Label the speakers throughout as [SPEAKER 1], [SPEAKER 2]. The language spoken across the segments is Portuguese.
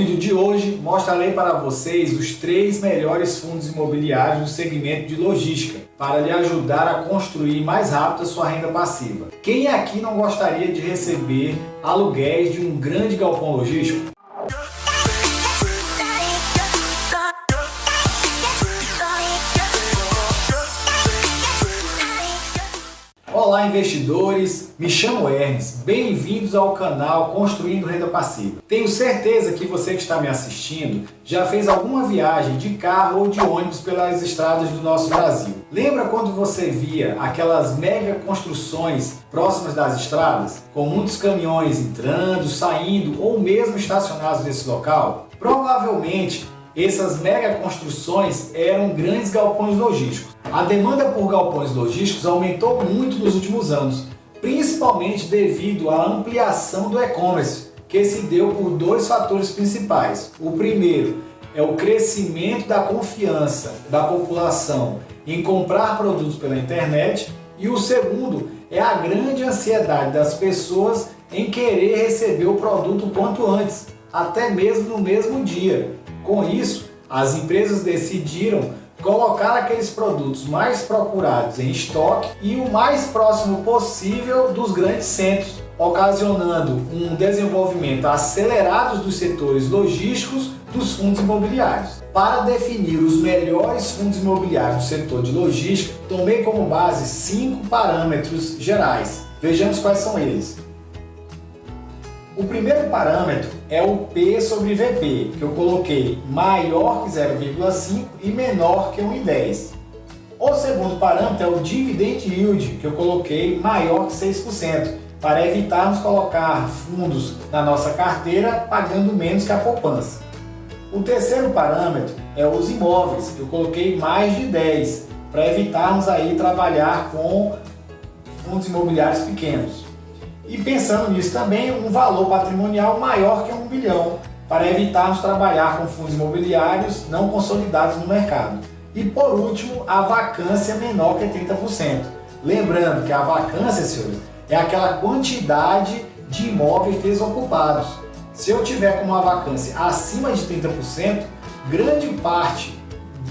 [SPEAKER 1] vídeo de hoje mostrarei para vocês os 3 melhores fundos imobiliários do segmento de logística para lhe ajudar a construir mais rápido a sua renda passiva. Quem aqui não gostaria de receber aluguéis de um grande galpão logístico? Olá investidores, me chamo Hermes, bem-vindos ao canal Construindo Renda Passiva. Tenho certeza que você que está me assistindo já fez alguma viagem de carro ou de ônibus pelas estradas do nosso Brasil. Lembra quando você via aquelas mega construções próximas das estradas, com muitos caminhões entrando, saindo ou mesmo estacionados nesse local? Provavelmente essas mega construções eram grandes galpões logísticos. A demanda por galpões logísticos aumentou muito nos últimos anos, principalmente devido à ampliação do e-commerce, que se deu por 2 fatores principais. O primeiro é o crescimento da confiança da população em comprar produtos pela internet, e o segundo é a grande ansiedade das pessoas em querer receber o produto o quanto antes, até mesmo no mesmo dia. Com isso, as empresas decidiram colocar aqueles produtos mais procurados em estoque e o mais próximo possível dos grandes centros, ocasionando um desenvolvimento acelerado dos setores logísticos dos fundos imobiliários. Para definir os melhores fundos imobiliários do setor de logística, tomei como base 5 parâmetros gerais. Vejamos quais são eles. O primeiro parâmetro é o P sobre VP, que eu coloquei maior que 0,5 e menor que 1,10. O segundo parâmetro é o Dividend Yield, que eu coloquei maior que 6%, para evitarmos colocar fundos na nossa carteira pagando menos que a poupança. O terceiro parâmetro é os imóveis, que eu coloquei mais de 10, para evitarmos aí trabalhar com fundos imobiliários pequenos. E pensando nisso também, um valor patrimonial maior que 1 bilhão, para evitarmos trabalhar com fundos imobiliários não consolidados no mercado. E por último, a vacância menor que 30%. Lembrando que a vacância, senhores, é aquela quantidade de imóveis desocupados. Se eu tiver com uma vacância acima de 30%, grande parte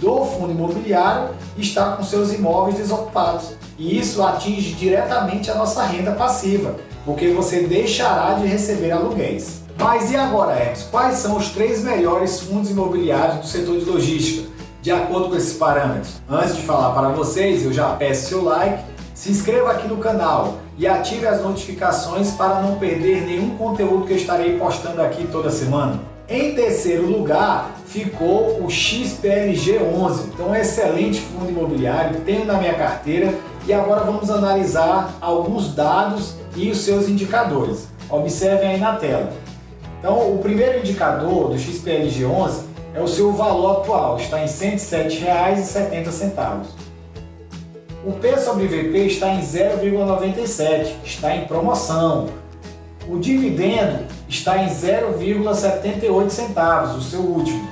[SPEAKER 1] do fundo imobiliário está com seus imóveis desocupados. E isso atinge diretamente a nossa renda passiva, porque você deixará de receber aluguéis. Mas e agora, Hermes? Quais são os 3 melhores fundos imobiliários do setor de logística, de acordo com esses parâmetros? Antes de falar para vocês, eu já peço seu like, se inscreva aqui no canal e ative as notificações para não perder nenhum conteúdo que eu estarei postando aqui toda semana. Em terceiro lugar, ficou o XPLG11, então um excelente fundo imobiliário, tenho na minha carteira, e agora vamos analisar alguns dados e os seus indicadores. Observem aí na tela. Então, o primeiro indicador do XPLG11 é o seu valor atual, está em R$ 107,70. O P sobre VP está em 0,97, está em promoção. O dividendo está em 0,78 centavos, o seu último.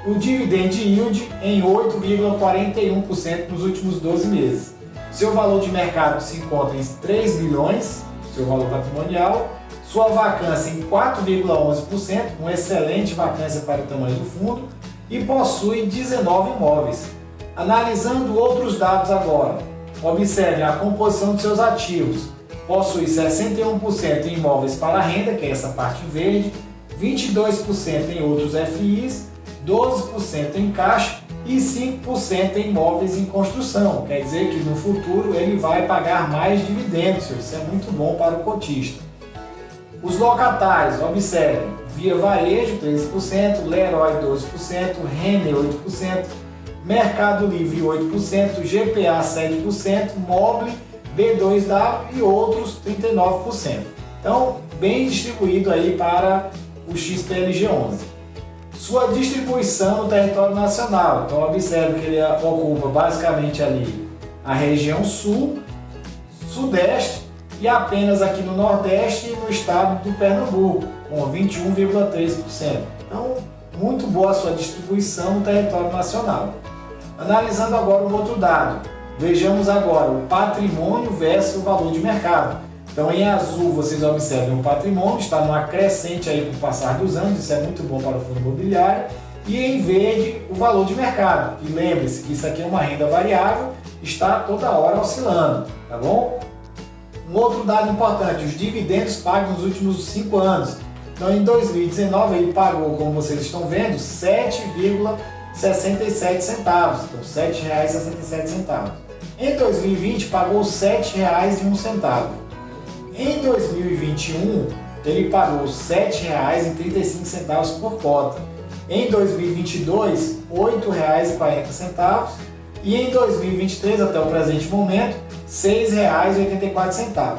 [SPEAKER 1] O Dividend Yield em 8,41% nos últimos 12 meses. Seu valor de mercado se encontra em 3 bilhões, seu valor patrimonial. Sua vacância em 4,11%, uma excelente vacância para o tamanho do fundo, e possui 19 imóveis. Analisando outros dados agora, observe a composição de seus ativos. Possui 61% em imóveis para renda, que é essa parte verde, 22% em outros FIs, 12% em caixa e 5% em imóveis em construção. Quer dizer que no futuro ele vai pagar mais dividendos, isso é muito bom para o cotista. Os locatários, observem, Via Varejo 13%, Leroy 12%, Renner 8%, Mercado Livre 8%, GPA 7%, Mobile, B2W e outros 39%. Então, bem distribuído aí para o XPLG11. Sua distribuição no território nacional, então observe que ele ocupa basicamente ali a região sul, sudeste e apenas aqui no nordeste e no estado do Pernambuco, com 21,3%. Então, muito boa a sua distribuição no território nacional. Analisando agora um outro dado, vejamos agora o patrimônio versus o valor de mercado. Então em azul vocês observam o patrimônio, está numa crescente aí com o passar dos anos, isso é muito bom para o fundo imobiliário. E em verde o valor de mercado. E lembre-se que isso aqui é uma renda variável, está toda hora oscilando, tá bom? Um outro dado importante, os dividendos pagos nos últimos 5 anos. Então em 2019 ele pagou, como vocês estão vendo, 7,67 centavos, então R$ 7,67. Em 2020 pagou R$ 7,01. Em 2021 ele pagou R$ 7,35 por cota. Em 2022, R$ 8,40 e em 2023, até o presente momento, R$ 6,84.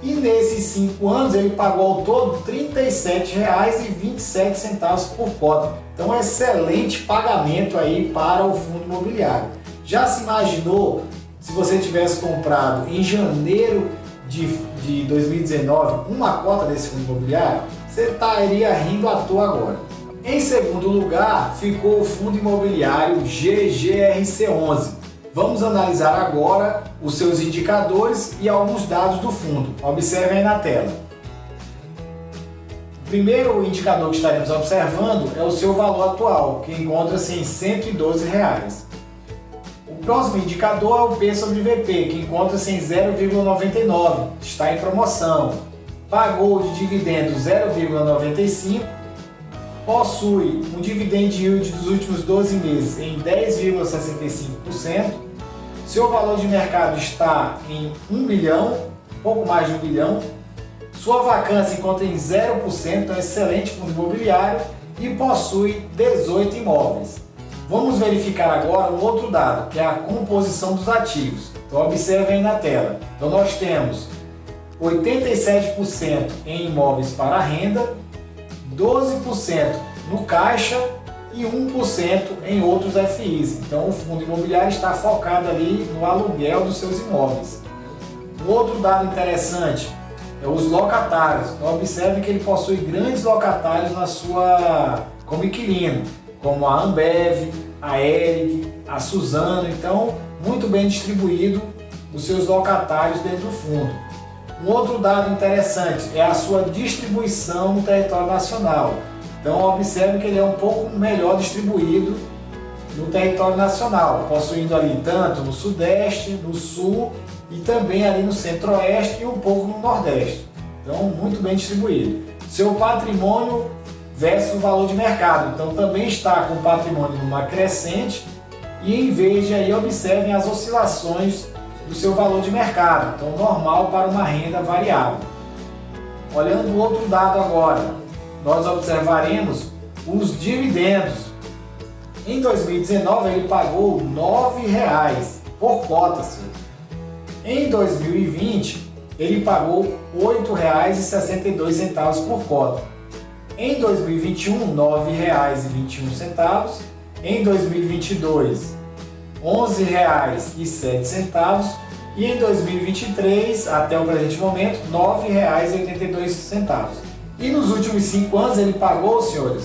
[SPEAKER 1] E nesses 5 anos ele pagou ao todo R$ 37,27 por cota. Então, excelente pagamento aí para o fundo imobiliário. Já se imaginou se você tivesse comprado em janeiro de 2019 uma cota desse fundo imobiliário? Você estaria rindo à toa agora. Em segundo lugar, ficou o fundo imobiliário GGRC11. Vamos analisar agora os seus indicadores e alguns dados do fundo. Observem aí na tela. O primeiro indicador que estaremos observando é o seu valor atual, que encontra-se em R$ 112. O próximo indicador é o P sobre VP, que encontra-se em 0,99, está em promoção. Pagou de dividendo 0,95. Possui um dividend yield dos últimos 12 meses em 10,65%. Seu valor de mercado está em 1 bilhão, pouco mais de 1 bilhão. Sua vacância encontra em 0%, é um excelente fundo imobiliário e possui 18 imóveis. Vamos verificar agora um outro dado, que é a composição dos ativos. Então observe aí na tela. Então nós temos 87% em imóveis para renda, 12% no caixa e 1% em outros FIs. Então o fundo imobiliário está focado ali no aluguel dos seus imóveis. Um outro dado interessante é os locatários. Então observe que ele possui grandes locatários como inquilino, como a Ambev, a Hering, a Suzano. Então muito bem distribuído os seus locatários dentro do fundo. Um outro dado interessante é a sua distribuição no território nacional. Então observe que ele é um pouco melhor distribuído no território nacional, possuindo ali tanto no Sudeste, no Sul e também ali no Centro-Oeste e um pouco no Nordeste. Então muito bem distribuído. Seu patrimônio versus o valor de mercado. Então também está com o patrimônio numa crescente e em verde aí observem as oscilações do seu valor de mercado, então normal para uma renda variável. Olhando o outro dado agora, nós observaremos os dividendos. Em 2019 ele pagou R$ 9,00 por cota. Em 2020 ele pagou R$ 8,62 por cota. Em 2021 R$ 9,21. Em 2022 R$ 11,07 e em 2023, até o presente momento, R$ 9,82. E nos últimos 5 anos ele pagou, senhores,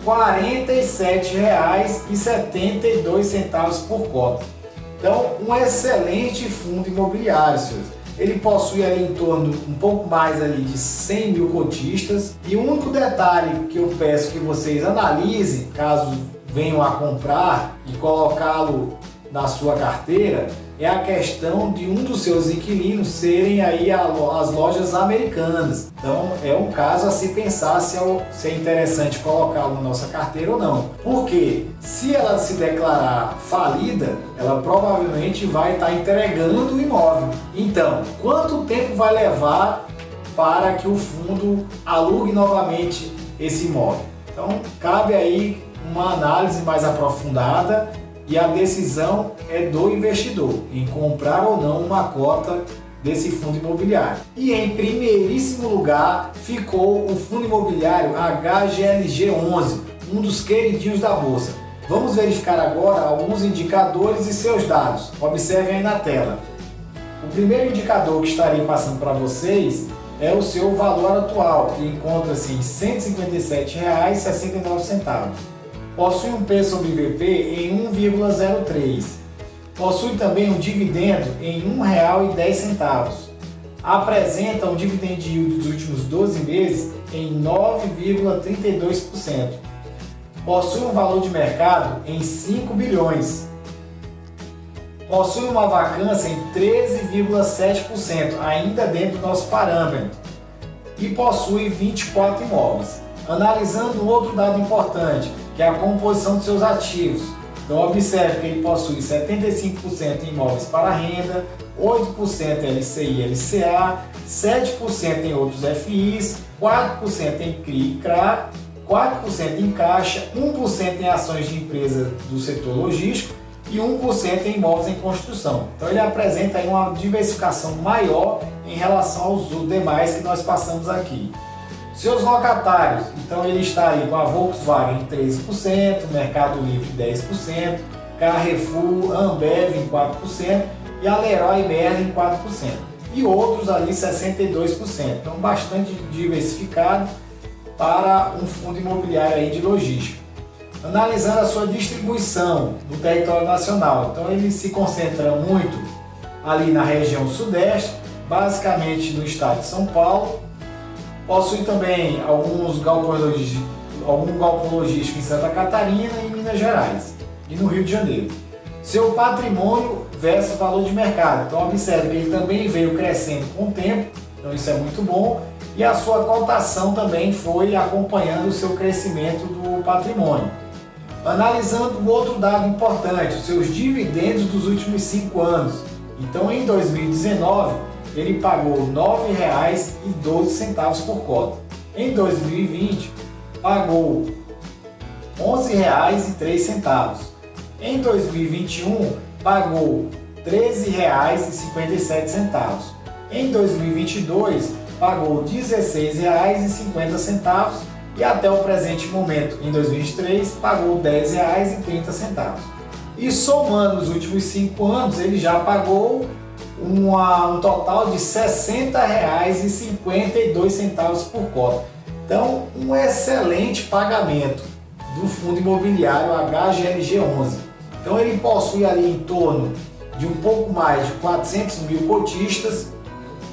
[SPEAKER 1] R$ 47,72 por cota. Então, um excelente fundo imobiliário, senhores. Ele possui ali em torno, um pouco mais ali de 100 mil cotistas. E o único detalhe que eu peço que vocês analisem, caso venham a comprar e colocá-lo na sua carteira, é a questão de um dos seus inquilinos serem aí as lojas americanas. Então é um caso a se pensar se é interessante colocá-lo na nossa carteira ou não. Porque se ela se declarar falida, ela provavelmente vai estar entregando o imóvel. Então, quanto tempo vai levar para que o fundo alugue novamente esse imóvel? Então cabe aí uma análise mais aprofundada e a decisão é do investidor em comprar ou não uma cota desse fundo imobiliário. E em primeiríssimo lugar ficou o fundo imobiliário HGLG11, um dos queridinhos da bolsa. Vamos verificar agora alguns indicadores e seus dados. Observem aí na tela. O primeiro indicador que estarei passando para vocês é o seu valor atual, que encontra-se em R$ 157,69. Possui um P sobre VP em 1,03. Possui também um dividendo em R$ 1,10. apresenta um dividend yield dos últimos 12 meses em 9,32%. Possui um valor de mercado em 5 bilhões. Possui uma vacância em 13,7%, ainda dentro do nosso parâmetro. E possui 24 imóveis. Analisando um outro dado importante, que é a composição de seus ativos. Então observe que ele possui 75% em imóveis para renda, 8% em LCI e LCA, 7% em outros FIs, 4% em CRI e CRA, 4% em caixa, 1% em ações de empresa do setor logístico e 1% em imóveis em construção. Então ele apresenta aí uma diversificação maior em relação aos demais que nós passamos aqui. Seus locatários, então ele está aí com a Volkswagen em 13%, Mercado Livre em 10%, Carrefour, Ambev em 4% e a Leroy Merlin em 4%. E outros ali 62%. Então bastante diversificado para um fundo imobiliário aí de logística. Analisando a sua distribuição no território nacional, então ele se concentra muito ali na região sudeste, basicamente no estado de São Paulo. Possui também algum galpão logístico em Santa Catarina e Minas Gerais e no Rio de Janeiro. Seu patrimônio versus valor de mercado. Então observe que ele também veio crescendo com o tempo, então isso é muito bom. E a sua cotação também foi acompanhando o seu crescimento do patrimônio. Analisando um outro dado importante, os seus dividendos dos últimos 5 anos. Então em 2019, ele pagou R$ 9,12 por cota. Em 2020, pagou R$ 11,03. Em 2021, pagou R$ 13,57. Em 2022, pagou R$ 16,50 e até o presente momento, em 2023, pagou R$ 10,30. E somando os últimos 5 anos, ele já pagou um total de R$ 60,52 por cota. Então, um excelente pagamento do fundo imobiliário HGLG11. Então, ele possui ali em torno de um pouco mais de 400 mil cotistas.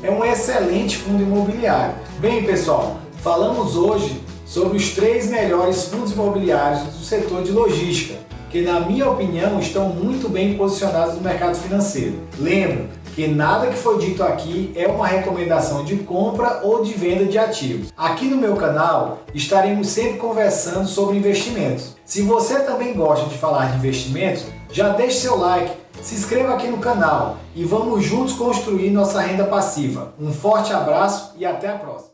[SPEAKER 1] É um excelente fundo imobiliário. Bem, pessoal, falamos hoje sobre os 3 melhores fundos imobiliários do setor de logística, que na minha opinião estão muito bem posicionados no mercado financeiro. Lembro que nada que foi dito aqui é uma recomendação de compra ou de venda de ativos. Aqui no meu canal estaremos sempre conversando sobre investimentos. Se você também gosta de falar de investimentos, já deixe seu like, se inscreva aqui no canal e vamos juntos construir nossa renda passiva. Um forte abraço e até a próxima!